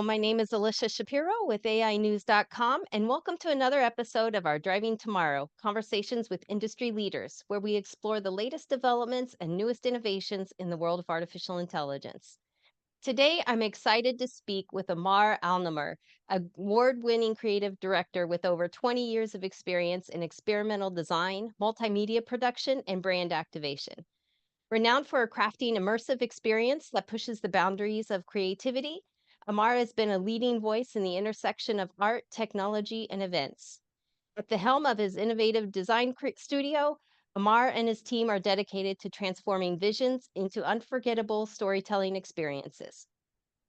My name is Alicia Shapiro with AInews.com, and welcome to another episode of our Driving Tomorrow Conversations with Industry Leaders, where we explore the latest developments and newest innovations in the world of artificial intelligence. Today, I'm excited to speak with Amar AlNemer, award winning creative director with over 20 years of experience in experimental design, multimedia production, and brand activation. Renowned for crafting immersive experience that pushes the boundaries of creativity, Amar has been a leading voice in the intersection of art, technology, and events. At the helm of his innovative design studio, Amar and his team are dedicated to transforming visions into unforgettable storytelling experiences.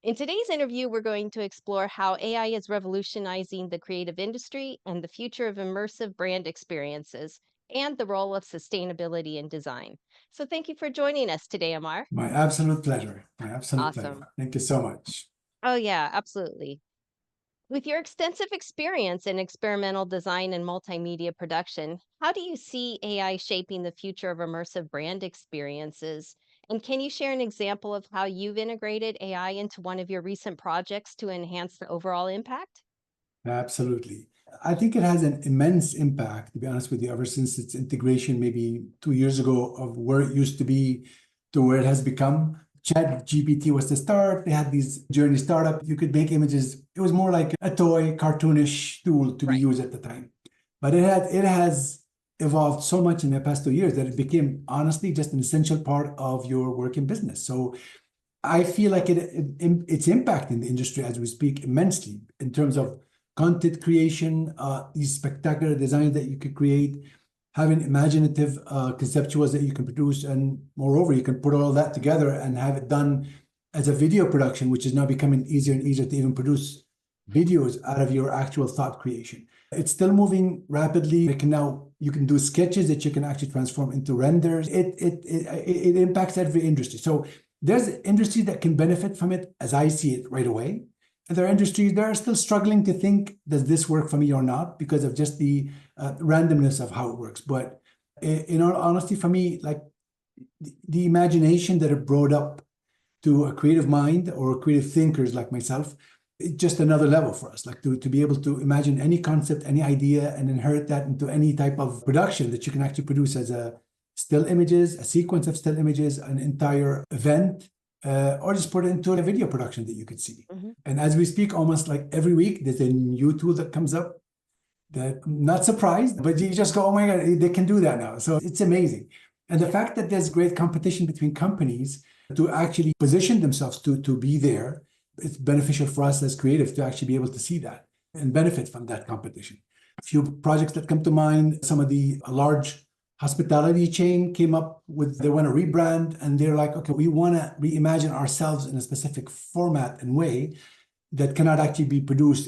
In today's interview, we're going to explore how AI is revolutionizing the creative industry and the future of immersive brand experiences and the role of sustainability in design. So thank you for joining us today, Amar. My absolute pleasure. My absolute Awesome. pleasure. Thank you so much. Oh, yeah, absolutely. With your extensive experience in experimental design and multimedia production, how do you see AI shaping the future of immersive brand experiences? And can you share an example of how you've integrated AI into one of your recent projects to enhance the overall impact? Absolutely. I think it has an immense impact, to be honest with you, ever since its integration maybe 2 years ago of where it used to be to where it has become. Chat GPT was the start. They had these journey startup. You could make images. It was more like a toy, cartoonish tool to be Right. used at the time. But it has evolved so much in the past 2 years that it became honestly just an essential part of your working business. So I feel like it's impacting the industry as we speak immensely in terms of content creation, these spectacular designs that you could create, having imaginative conceptuals that you can produce, and moreover, you can put all that together and have it done as a video production, which is now becoming easier and easier to even produce videos out of your actual thought creation. It's still moving rapidly. You can do sketches that you can actually transform into renders. It impacts every industry. So there's industries that can benefit from it as I see it right away. And there are industries that are still struggling to think, does this work for me or not? Because of just the randomness of how it works. But in all honesty, for me, like the imagination that it brought up to a creative mind or creative thinkers like myself, it's just another level for us, like to be able to imagine any concept, any idea, and inherit that into any type of production that you can actually produce as a still images, a sequence of still images, an entire event, or just put it into a video production that you could see. Mhm. And as we speak, almost like every week, there's a new tool that comes up that I'm not surprised, but you just go, oh my God, they can do that now. So it's amazing. And the fact that there's great competition between companies to actually position themselves to be there, it's beneficial for us as creatives to actually be able to see that and benefit from that competition. A few projects that come to mind, some of the large hospitality chain came up with, they want to rebrand, and they're like, okay, we want to reimagine ourselves in a specific format and way that cannot actually be produced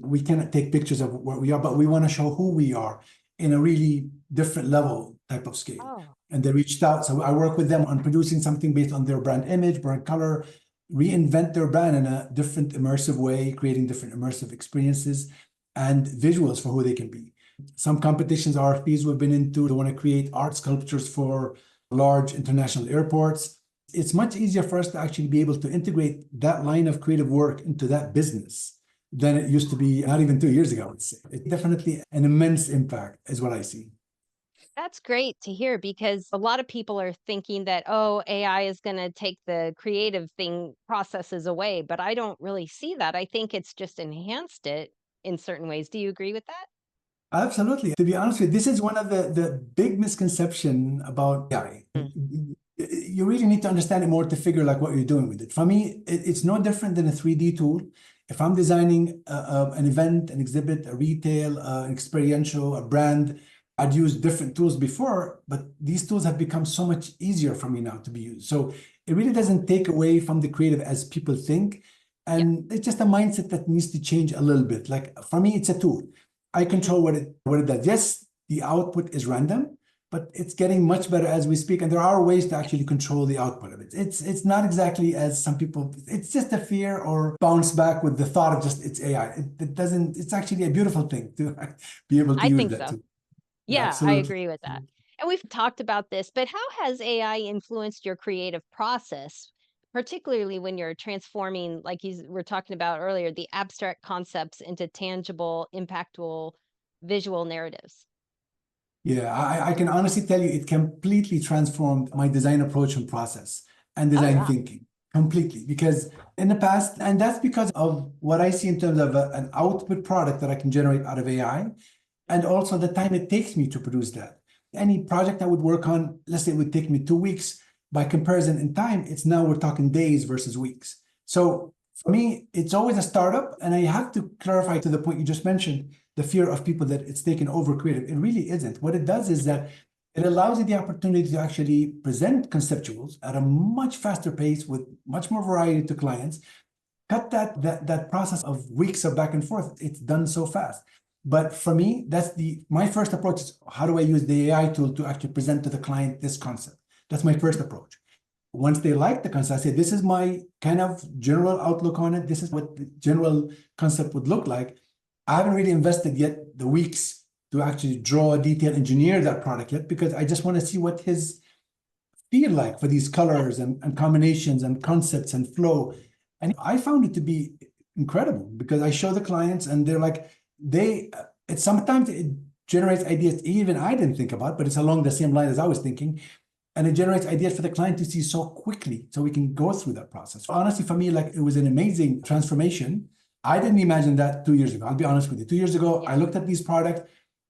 we cannot take pictures of where we are, but we want to show who we are in a really different level type of scale. Oh, And they reached out. So I work with them on producing something based on their brand image, brand color, reinvent their brand in a different immersive way, creating different immersive experiences and visuals for who they can be. Some competitions, RFPs we've been into, they want to create art sculptures for large international airports. It's much easier for us to actually be able to integrate that line of creative work into that business than it used to be not even 2 years ago, I would say. It's definitely an immense impact is what I see. that's great to hear because a lot of people are thinking that, oh, AI is going to take the creative thing processes away, but I don't really see that. I think it's just enhanced it in certain ways. Do you agree with that? Absolutely. To be honest with you, this is one of the big misconception about AI. Mm. You really need to understand it more to figure like what you're doing with it. For me, it's no different than a 3D tool. If I'm designing an event, an exhibit, a retail, an experiential, a brand, I'd use different tools before, but these tools have become so much easier for me now to be used. So it really doesn't take away from the creative as people think. Yeah. And it's just a mindset that needs to change a little bit. Like for me, it's a tool. I Mhm. control what it does. Yes, the output is random, but it's getting much better as we speak. And there are ways to actually control the output of it. It's not exactly as some people, it's just a fear or bounce back with the thought of just it's AI. It doesn't, it's actually a beautiful thing to be able to I use think that so. too. Yeah, I Absolutely. agree with that. And we've talked about this, but how has AI influenced your creative process, particularly when you're transforming, like you were talking about earlier, the abstract concepts into tangible, impactful visual narratives. Yeah, I can honestly tell you it completely transformed my design approach and process and Oh, design wow. thinking completely. Because in the past, and that's because of what I see in terms of an output product that I can generate out of AI, Yeah. and also the time it takes me to produce that. Any project I would work on, let's say it would take me 2 weeks. By comparison in time, it's now we're talking days versus weeks. So for me, it's always a startup. And I have to clarify to the point you just mentioned, the fear of people that it's taken over creative. It really isn't. What it does is Mhm. that it allows you the opportunity to actually present conceptuals at a much faster pace with much more variety to clients. Cut that process of weeks of back and forth. It's done so fast. But for me, that's the my first approach is how do I use the AI tool to actually present to the client this concept? That's my first approach. Once they like the concept, I say, this is my kind of general outlook on it. This is what the general concept would look like. I haven't really invested yet the weeks to actually draw a detail, engineer that product yet, because I just want to see what his feel like for these Yeah. colors and combinations and concepts and flow. And I found it to be incredible because I show the clients and they're like, it sometimes it generates ideas even I didn't think about, but it's along the same line as I was thinking. And it generates ideas for the client to see so quickly so we can go through that process. Honestly, for me, like it was an amazing transformation. I didn't imagine that 2 years ago. I'll be honest with you. 2 years ago, Yeah. I looked at these products,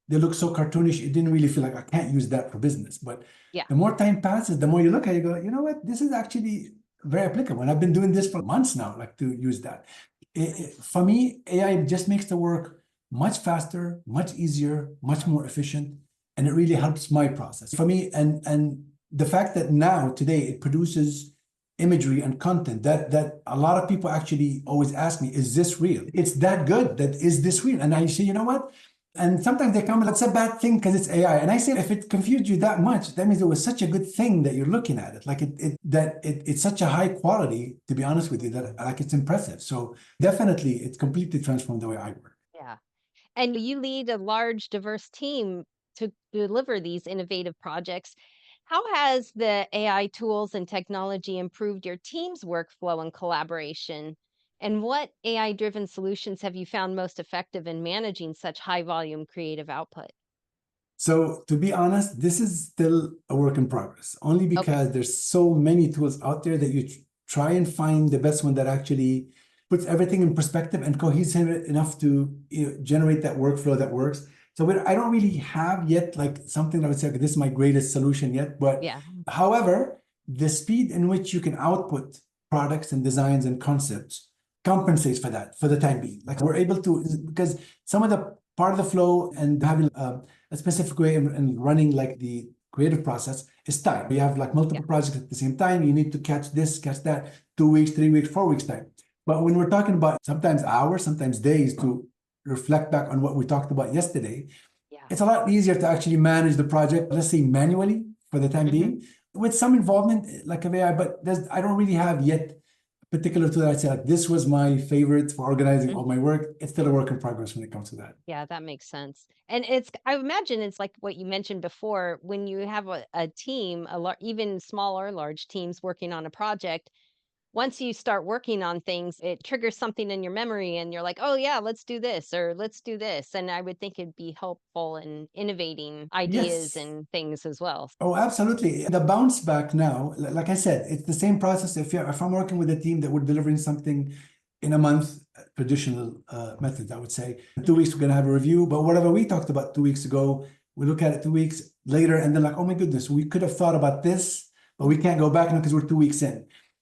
they look so cartoonish. It didn't really feel like I can't use that for business. But Yeah. the more time passes, the more you look at it, you go, you know what? This is actually very applicable. And I've been doing this for months now, like to use that. Nice. For me, AI just makes the work much faster, much easier, much more efficient, and it really helps my process. For me, and the fact that now today it produces imagery and content that a lot of people actually always ask me, is this real? It's that good that is this real? And I say, you know what? And sometimes they come, that's a bad thing because it's AI. And I say, if it confused you that much, that means it was such a good thing that you're looking at it. Like it's such a high quality, to be honest with you, that like it's impressive. So definitely it's completely transformed the way I work. Yeah. And you lead a large, diverse team to deliver these innovative projects. How has the AI tools and technology improved your team's workflow and collaboration? And what AI driven solutions have you found most effective in managing such high volume creative output? So to be honest, this is still a work in progress, only Okay. because there's so many tools out there that you try and find the best one that actually puts everything in perspective and cohesive enough to generate that workflow that works. So I don't really have yet like something that I would say, okay, this is my greatest solution yet. But Yeah. however, the speed in which you can output products and designs and concepts compensates for that for the time being. Like we're able to, because some of the part of the flow and having a specific way in running like the creative process is time. You have like Yeah. multiple projects at the same time. You need to catch this, catch that, 2 weeks, 3 weeks, 4 weeks time. But when we're talking about sometimes hours, sometimes days to reflect back on what we talked about yesterday, Yeah. it's a lot easier to actually manage the project, let's say manually for the time Hmm. being, with some involvement like of AI. But I don't really have yet a particular tool that I'd say like this was my favorite for organizing all my work. It's still a work in progress when it comes to that. Yeah, that makes sense. And I imagine it's like what you mentioned before when you have a team, even small or large teams working on a project. Once you start working on things, it triggers something in your memory and you're like, oh, yeah, let's do this or let's do this. And I would think it'd be helpful in innovating ideas Yes. and things as well. Oh, absolutely. The bounce back now, like I said, it's the same process. If I'm working with a team that we're delivering something in a month, traditional methods, I would say, in two Mhm. weeks we're gonna have a review. But whatever we talked about 2 weeks ago, we look at it 2 weeks later, and then like, oh my goodness, we could have thought about this, but we can't go back now because we're 2 weeks in.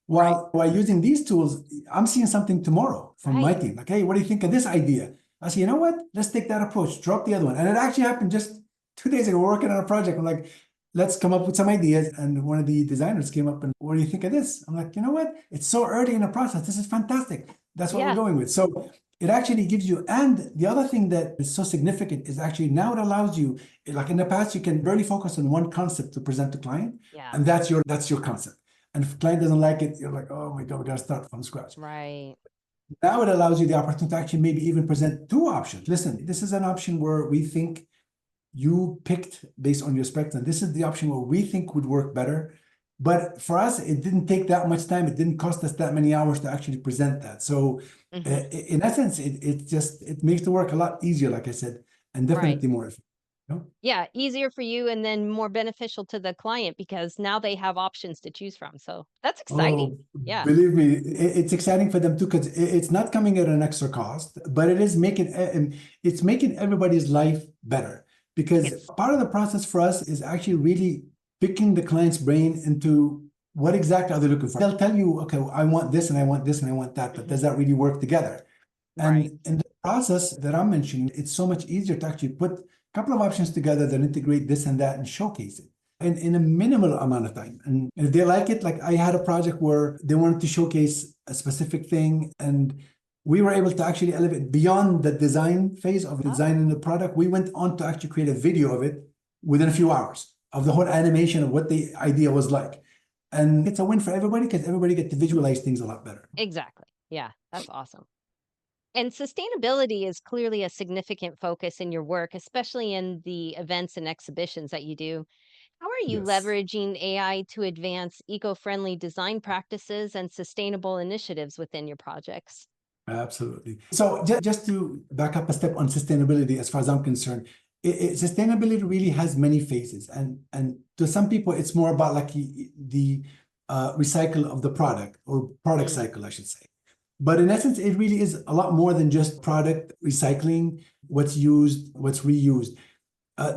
Right. While using these tools, I'm seeing something tomorrow from my Right. team. Like, hey, what do you think of this idea? I say, you know what? Let's take that approach. Drop the other one. And it actually happened just 2 days ago. We're working on a project. I'm like, let's come up with some ideas. And one of the designers came up and, what do you think of this? I'm like, you know what? It's so early in the process. This is fantastic. That's what we're Yeah. going with. So it actually gives you, and the other thing that is so significant is actually now it allows you, like in the past, you can barely focus on one concept to present to client, Yeah. and that's your concept. And if client doesn't like it, you're like, oh my God, we gotta start from scratch. Right. Now it allows you the opportunity to actually maybe even present two options. Listen, this is an option where we think you picked based on your spectrum. This is the option where we think would work better. But for us, it didn't take that much time. It didn't cost us that many hours to actually present that. So Hmm. in essence, it makes the work a lot easier, like I said, and Right. definitely more efficient. You know? Yeah, easier for you and then more beneficial to the client because now they have options to choose from. So that's exciting. Oh, Yeah. believe me, it's exciting for them too because it's not coming at an extra cost, but it is making it's making everybody's life better. Because It's part of the process for us is actually really picking the client's brain into what exactly are they looking for. They'll tell you, okay, I want this and I want this and I want that, but does mhm, that really work together? right. And in the process that I'm mentioning, it's so much easier to actually put a couple of options together that integrate this and that and showcase it in a minimal amount of time. And if they like it, like I had a project where they wanted to showcase a specific thing, and we were able to actually elevate beyond the design phase of Oh, designing the product. We went on to actually create a video of it within a few hours of the whole animation of what the idea was like. And it's a win for everybody because everybody get to visualize things a lot better. exactly. Yeah, that's awesome. And sustainability is clearly a significant focus in your work, especially in the events and exhibitions that you do. How are you Yes. leveraging AI to advance eco-friendly design practices and sustainable initiatives within your projects? Absolutely. So just to back up a step on sustainability, as far as I'm concerned, sustainability really has many phases, and to some people, it's more about like the recycle of the product or product Mm, cycle, I should say. But in essence, it really is a lot more than just product recycling, what's used, what's reused.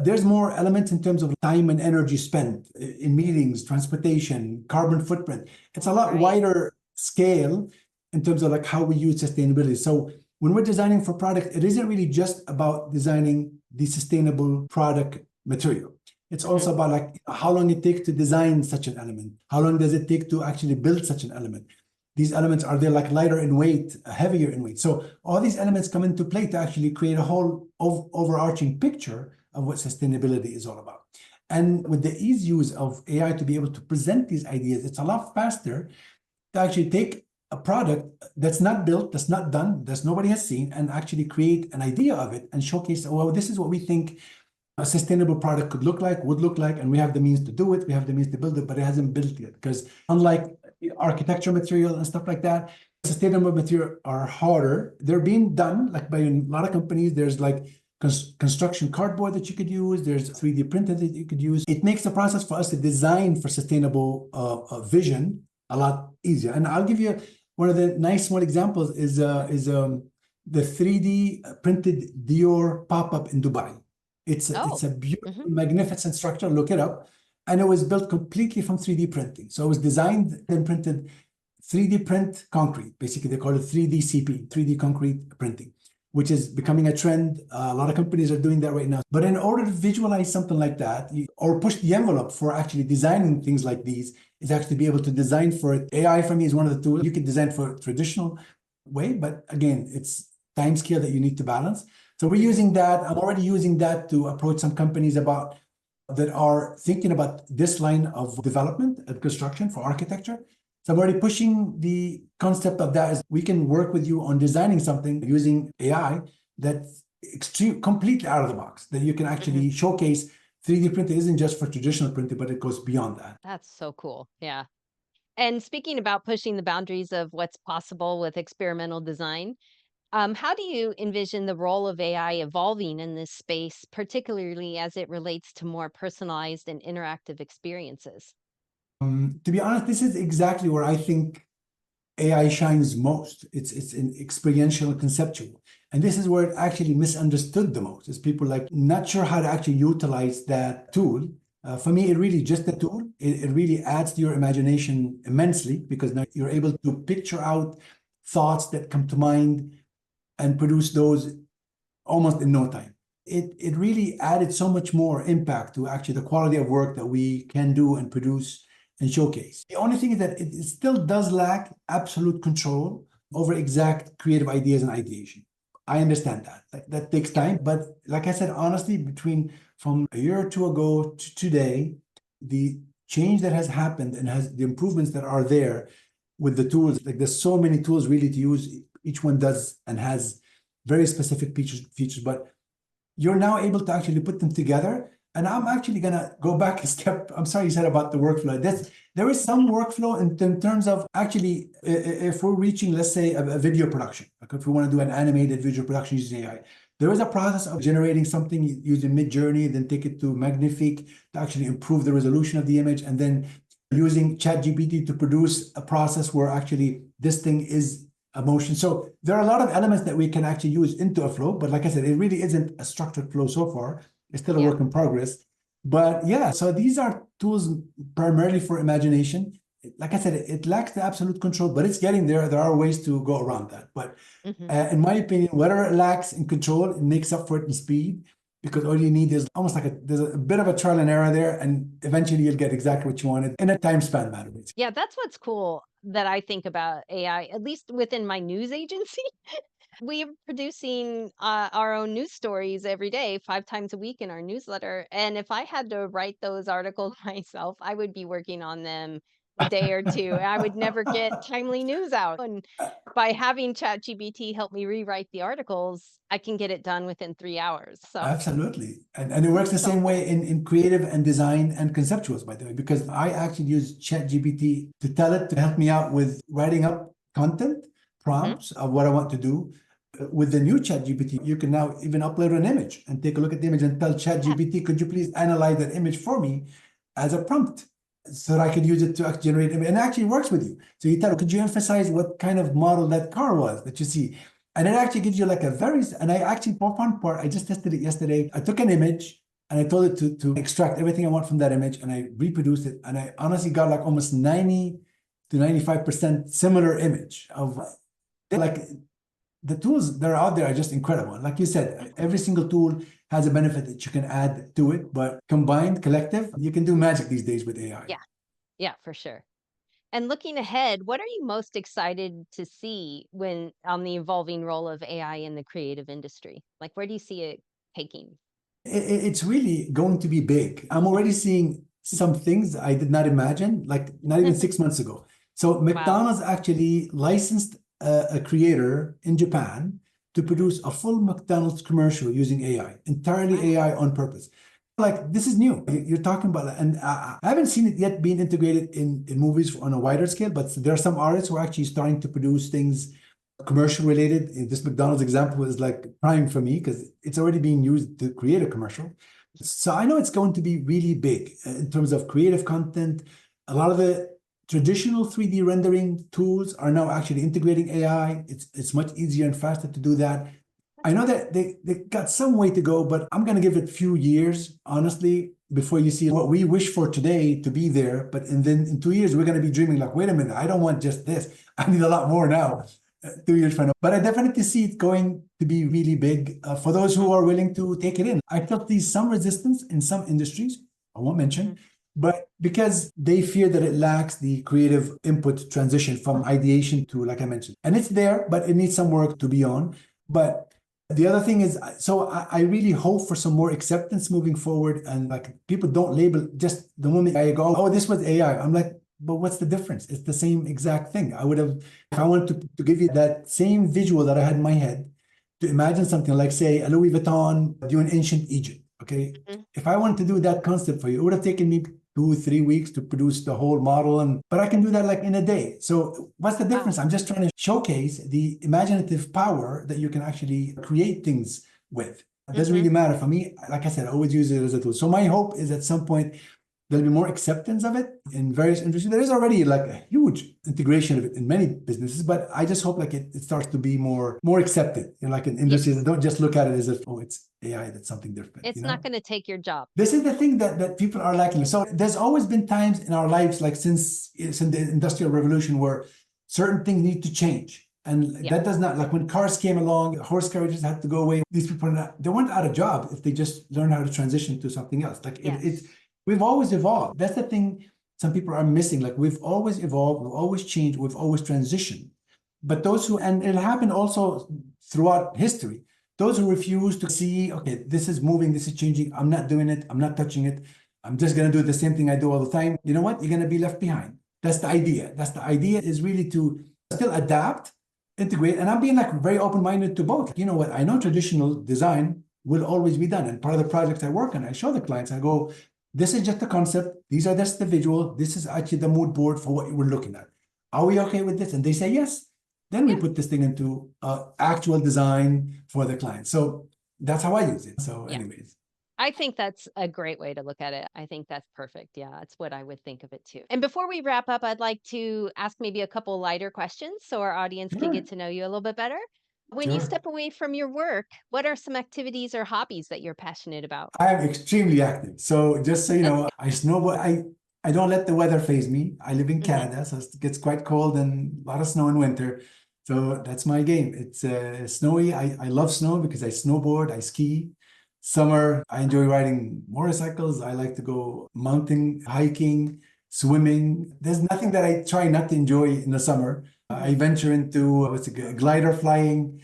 There's more elements in terms of time and energy spent in meetings, transportation, carbon footprint. It's a all lot right. wider scale in terms of like how we use sustainability. So when we're designing for product, it isn't really just about designing the sustainable product material. It's Hmm. also about like how long it takes to design such an element. How long does it take to actually build such an element? These elements, are they like lighter in weight, heavier in weight? So all these elements come into play to actually create a whole overarching picture of what sustainability is all about. And with the ease use of AI to be able to present these ideas, it's a lot faster to actually take a product that's not built, that's not done, that nobody has seen, and actually create an idea of it and showcase, well, this is what we think a sustainable product could look like, would look like, and we have the means to do it, we have the means to build it, but it hasn't built yet. Because unlike architecture material and stuff like that, sustainable material are harder. They're being done like by a lot of companies. There's like construction cardboard that you could use. There's 3D printed that you could use. It makes the process for us to design for sustainable vision a lot easier. And I'll give you one of the nice small examples is the 3D printed Dior pop-up in Dubai. It's Oh, a beautiful, hmm, magnificent structure. Look it up. And it was built completely from 3D printing. So it was designed and printed 3D print concrete. Basically, they call it 3D CP, 3D concrete printing, which is becoming a trend. A lot of companies are doing that right now. But in order to visualize something like that, or push the envelope for actually designing things like these, is actually be able to design for it. AI for me is one of the tools. You can design for a traditional way, but again, it's time scale that you need to balance. So we're hmm, using that. I'm already using that to approach some companies about that are thinking about this line of development and construction for architecture. So I'm already pushing the concept of that as we can work with you on designing something using AI that's completely out of the box, that you can hmm. actually showcase 3D printing isn't just for traditional printing, but it goes beyond that. That's so cool. Yeah. And speaking about pushing the boundaries of what's possible with experimental design, how do you envision the role of AI evolving in this space, particularly as it relates to more personalized and interactive experiences? To be honest, this is exactly where I think AI shines most. It's in experiential and conceptual. And this is where it actually misunderstood the most, is people like not sure how to actually utilize that tool. For me, it really just a tool. It really adds to your imagination immensely because now you're able to picture out thoughts that come to mind and produce those almost in no time. It really added so much more impact to actually the quality of work that we can do and produce and showcase. The only thing is that it still does lack absolute control over exact creative ideas and ideation. I understand that. Like, that takes Yep. time, but like I said, honestly, between from a year or two ago to today, the change that has happened and has the improvements that are there with the tools, like there's so many tools really to use. Each one does and has very specific features, but you're now able to actually put them together And I'm actually gonna go back a step. I'm sorry you said about the workflow. There is some workflow in terms of actually, if we're reaching, let's say, a video production, like if we want to do an animated video production using AI, there is a process of generating something using Mid-Journey, then take it to Magnifique to actually improve the resolution of the image, and then using ChatGPT to produce a process where actually this thing is a motion. So there are a lot of elements that we can actually use into a flow, but like I said, it really isn't a structured flow so far. It's still a Yeah. work in progress. But yeah, so these are tools primarily for imagination. Like I said, it lacks the absolute control, but it's getting there. There are ways to go around that. But in my opinion, whatever it lacks in control, it makes up for it in speed, because all you need is almost like there's a bit of a trial and error there, and eventually you'll get exactly what you wanted in a time span matter. Yeah, that's what's cool that I think about AI, at least within my news agency. We're producing our own news stories every day, 5 times a week in our newsletter. And if I had to write those articles myself, I would be working on them a day or two. I would never get timely news out. And by having ChatGPT help me rewrite the articles, I can get it done within 3 hours. So, Absolutely. And it works the so same way in creative and design and conceptuals, by the way, because I actually use ChatGPT to tell it to help me out with writing up content mhm. prompts of what I want to do. With the new ChatGPT, you can now even upload an image and take a look at the image and tell Yeah, ChatGPT, could you please analyze that image for me as a prompt so that I could use it to actually generate image. And it actually works with you. So you tell, could you emphasize what kind of model that car was that you see? And it actually gives you like a very, and I actually, for fun part, I just tested it yesterday. I took an image and I told it to extract everything I want from that image, and I reproduced it. And I honestly got like almost 90 to 95% similar image of like the tools that are out there are just incredible. And like you said, every single tool has a benefit that you can add to it, but combined, collective, you can do magic these days with AI. yeah, yeah, for sure. And looking ahead, what are you most excited to see when on the evolving role of AI in the creative industry? Like, where do you see it taking? It's really going to be big. I'm already seeing some things I did not imagine, like not even 6 months ago. So Wow. McDonald's actually licensed a creator in Japan to produce a full McDonald's commercial using AI, entirely Wow. AI on purpose. Like this is new. You're talking about, and I haven't seen it yet being integrated in movies on a wider scale, but there are some artists who are actually starting to produce things commercial related. This McDonald's example is like prime for me because it's already being used to create a commercial. So I know it's going to be really big in terms of creative content. A lot of the traditional 3D rendering tools are now actually integrating AI. It's much easier and faster to do that. I know that they got some way to go, but I'm going to give it a few years, honestly, before you see what we wish for today to be there. But and then in 2 years, we're going to be dreaming like, wait a minute, I don't want just this. I need a lot more now. 2 years from now. But I definitely see it going to be really big for those who are willing to take it in. I felt these some resistance in some industries, I won't mention, Mhm. but because they fear that it lacks the creative input transition from ideation to, like I mentioned. And it's there, but it needs some work to be on. But the other thing is, so I really hope for some more acceptance moving forward. And like people don't label just the moment I go, oh, this was AI. I'm like, but what's the difference? It's the same exact thing. I would have, if I wanted to give you that same visual that I had in my head, to imagine something like, say, a Louis Vuitton doing ancient Egypt. Okay. Mhm. If I wanted to do that concept for you, it would have taken me 2, 3 weeks to produce the whole model. But I can do that like in a day. So what's the Wow. difference? I'm just trying to showcase the imaginative power that you can actually create things with. It doesn't Hmm. really matter for me. Like I said, I always use it as a tool. So my hope is at some point there'll be more acceptance of it in various industries. There is already like a huge integration of it in many businesses, but I just hope like it starts to be more accepted in like in Yeah. industries that don't just look at it as if, oh, it's AI, that's something different, It's not going to take your job. This is the thing that people are lacking. So there's always been times in our lives, like since the Industrial Revolution, where certain things need to change. And Yeah. that does not, like when cars came along, horse carriages had to go away. These people, they weren't out of job if they just learned how to transition to something else. Like it's, Yes. we've always evolved. That's the thing some people are missing. Like we've always evolved, we've always changed, we've always transitioned. But those who, and it happened also throughout history, those who refuse to see, okay, this is moving, this is changing, I'm not doing it, I'm not touching it, I'm just going to do the same thing I do all the time. You know what? You're going to be left behind. That's the idea. That's the idea, is really to still adapt, integrate. And I'm being like very open minded to both. You know what? I know traditional design will always be done. And part of the projects I work on, I show the clients, I go, this is just the concept. These are just the visual. This is actually the mood board for what we're looking at. Are we okay with this? And they say yes. Then we Yeah. put this thing into actual design for the client. So that's how I use it. So Yeah. anyways. I think that's a great way to look at it. I think that's perfect. Yeah, that's what I would think of it too. And before we wrap up, I'd like to ask maybe a couple lighter questions so our audience can Sure. get to know you a little bit better. When you Sure. step away from your work, what are some activities or hobbies that you're passionate about? I am extremely active. So just so you That's know, I snowboard. I don't let the weather phase me. I live in hmm Canada, so it gets quite cold and a lot of snow in winter. So that's my game. It's snowy. I love snow because I snowboard, I ski. Summer, I enjoy riding motorcycles. I like to go mountain hiking, swimming. There's nothing that I try not to enjoy in the summer. hmm I venture into glider flying.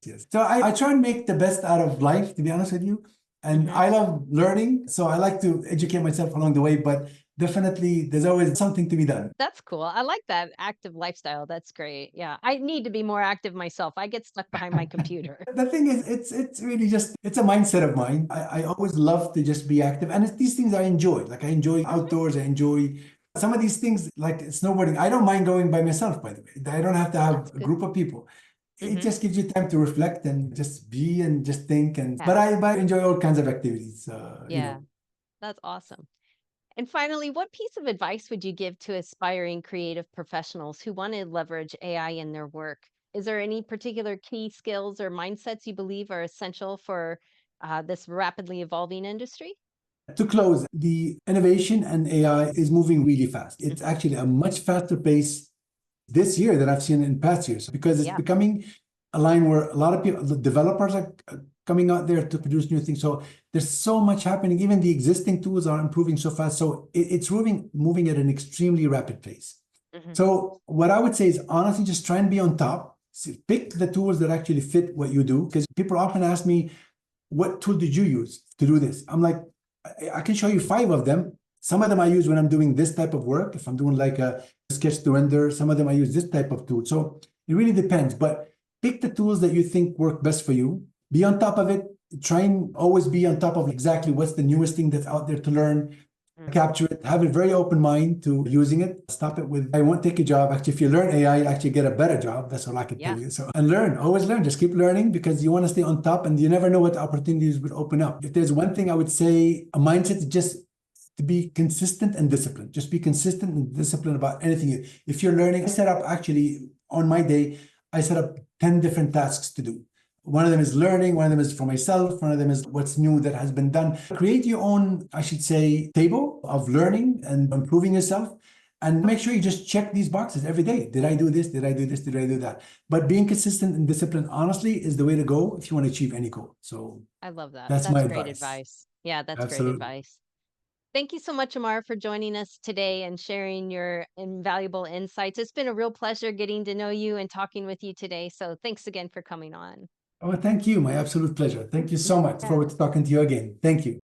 Yes. So I try and make the best out of life, to be honest with you. And hmm I love learning. So I like to educate myself along the way, but definitely there's always something to be done. That's cool. I like that active lifestyle. That's great. Yeah, I need to be more active myself. I get stuck behind my computer. The thing is, it's really just it's a mindset of mine. I always love to just be active. And it's these things I enjoy. Like I enjoy hmm outdoors, I enjoy some of these things like snowboarding. I don't mind going by myself, by the way. I don't have to That's have a good. group of people. It hmm just gives you time to reflect and just be and just think. And Yeah, but I enjoy all kinds of activities. yeah, that's awesome. And finally, what piece of advice would you give to aspiring creative professionals who want to leverage AI in their work? Is there any particular key skills or mindsets you believe are essential for this rapidly evolving industry? To close, the innovation and AI is moving really fast. It's hmm actually a much faster pace this year than I've seen in past years because it's Yeah. becoming a line where a lot of people, the developers are coming out there to produce new things. So there's so much happening. Even the existing tools are improving so fast. So it's moving at an extremely rapid pace. hmm So what I would say is honestly, just try and be on top. Pick the tools that actually fit what you do. Because people often ask me, what tool did you use to do this? I'm like, I can show you 5 of them. Some of them I use when I'm doing this type of work. If I'm doing like a sketch to render, some of them I use this type of tool. So it really depends. But pick the tools that you think work best for you. Be on top of it. Try and always be on top of exactly what's the newest thing that's out there to learn, capture it, have a very open mind to using it. Stop it with, I won't take a job. Actually, if you learn AI, you'll actually get a better job. That's all I can tell Yeah. you. So, and learn, always learn, just keep learning because you want to stay on top and you never know what opportunities will open up. If there's one thing I would say, a mindset is just to be consistent and disciplined. Just be consistent and disciplined about anything. If you're learning, I set up actually on my day, I set up 10 different tasks to do. One of them is learning, one of them is for myself, one of them is what's new that has been done. Create your own, I should say, table of learning and improving yourself. And make sure you just check these boxes every day. Did I do this? Did I do this? Did I do that? But being consistent and disciplined, honestly, is the way to go if you want to achieve any goal. So I love that. that's my That's great advice. advice. Yeah, that's great Absolutely. advice. Thank you so much, Amar, for joining us today and sharing your invaluable insights. It's been a real pleasure getting to know you and talking with you today. So thanks again for coming on. Oh, thank you. My absolute pleasure. Thank you so much. Yeah. Forward to talking to you again. Thank you.